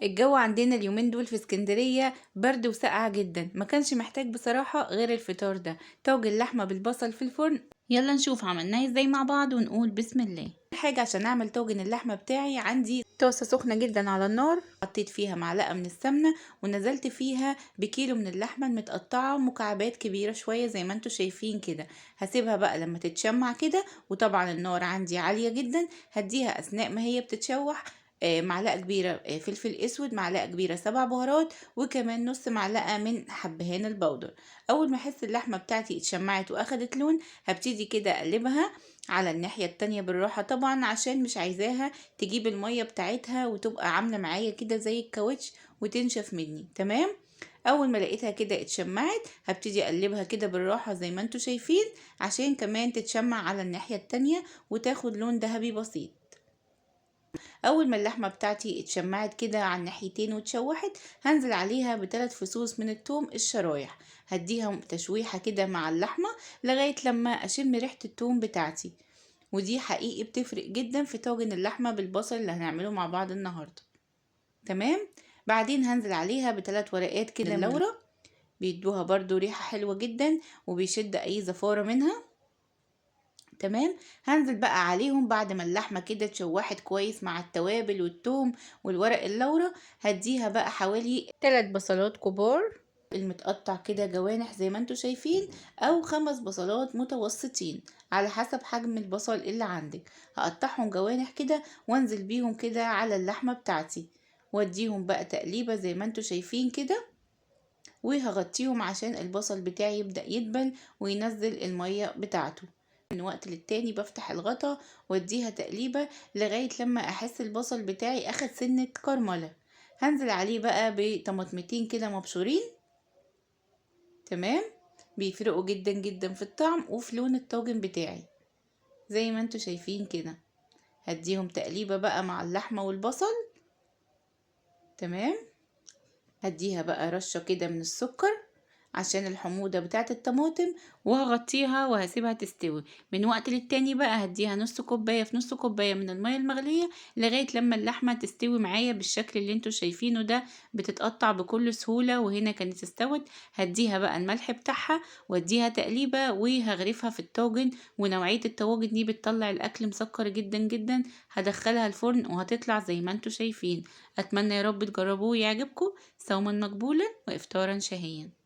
الجو عندنا اليومين دول في اسكندرية برد وساقعة جدا، ما كانش محتاج بصراحة غير الفطار ده، طاجن اللحمة بالبصل في الفرن. يلا نشوف عملناه ازاي مع بعض ونقول بسم الله. أول حاجة عشان اعمل طاجن اللحمة بتاعي، عندي طاسة سخنة جدا على النار، حطيت فيها معلقة من السمنة ونزلت فيها بكيلو من اللحمة المتقطعة مكعبات كبيرة شوية زي ما انتوا شايفين كده. هسيبها بقى لما تتشمع كده، وطبعا النار عندي عالية جدا. هديها اثناء ما هي بتتشوح معلقة كبيرة فلفل اسود، معلقة كبيرة 7 بهارات، وكمان نص معلقة من حبهان البودر. اول ما احس اللحمة بتاعتي اتشمعت واخدت لون، هبتدي كده اقلبها على الناحية التانية بالراحة طبعا، عشان مش عايزاها تجيب المية بتاعتها وتبقى عاملة معايا كده زي الكاوتش وتنشف مني. تمام. اول ما لقيتها كده اتشمعت، هبتدي اقلبها كده بالراحة زي ما انتوا شايفين، عشان كمان تتشمع على الناحية التانية وتاخد لون ذهبي بسيط. اول ما اللحمه بتاعتي اتشمعت كده على الناحيتين واتشوحت، هنزل عليها ب3 فصوص من الثوم الشرايح. هديها تشويحه كده مع اللحمه لغايه لما اشم ريحه الثوم بتاعتي، ودي حقيقي بتفرق جدا في طاجن اللحمه بالبصل اللي هنعمله مع بعض النهارده. تمام. بعدين هنزل عليها ب3 ورقات كده من اللورة، بيدوها برضو ريحه حلوه جدا وبيشد اي زفاره منها. تمام. هنزل بقى عليهم بعد ما اللحمة كده اتشوحت كويس مع التوابل والثوم والورق اللورة. هديها بقى حوالي 3 بصلات كبار المتقطع كده جوانح زي ما انتوا شايفين، او 5 بصلات متوسطين على حسب حجم البصل اللي عندك. هقطعهم جوانح كده وانزل بيهم كده على اللحمة بتاعتي، واديهم بقى تقليبة زي ما انتوا شايفين كده، وهغطيهم عشان البصل بتاعي يبدأ يدبل وينزل المية بتاعته. من وقت للتاني بفتح الغطا واديها تقليبة لغاية لما احس البصل بتاعي اخد سنة كرملة. هنزل عليه بقى بطماطمتين كده مبشورين. تمام. بيفرقوا جدا جدا في الطعم وفي لون الطاجن بتاعي زي ما انتوا شايفين كده. هديهم تقليبة بقى مع اللحمة والبصل. تمام. هديها بقى رشة كده من السكر عشان الحموضة بتاعة الطماطم، وهغطيها وهسيبها تستوي. من وقت للتاني بقى هديها نص كوباية في نص كوباية من المية المغلية لغاية لما اللحمة تستوي معايا بالشكل اللي انتوا شايفينه ده، بتتقطع بكل سهولة. وهنا كانت استوت. هديها بقى الملح بتاعها واديها تقليبة وهغرفها في الطاجن. ونوعية الطواجن دي بتطلع الاكل مسكر جدا جدا. هدخلها الفرن وهتطلع زي ما انتوا شايفين. اتمنى يا رب تجربوه ويعجبكم. صوما مقبولا وافطارا شهيا.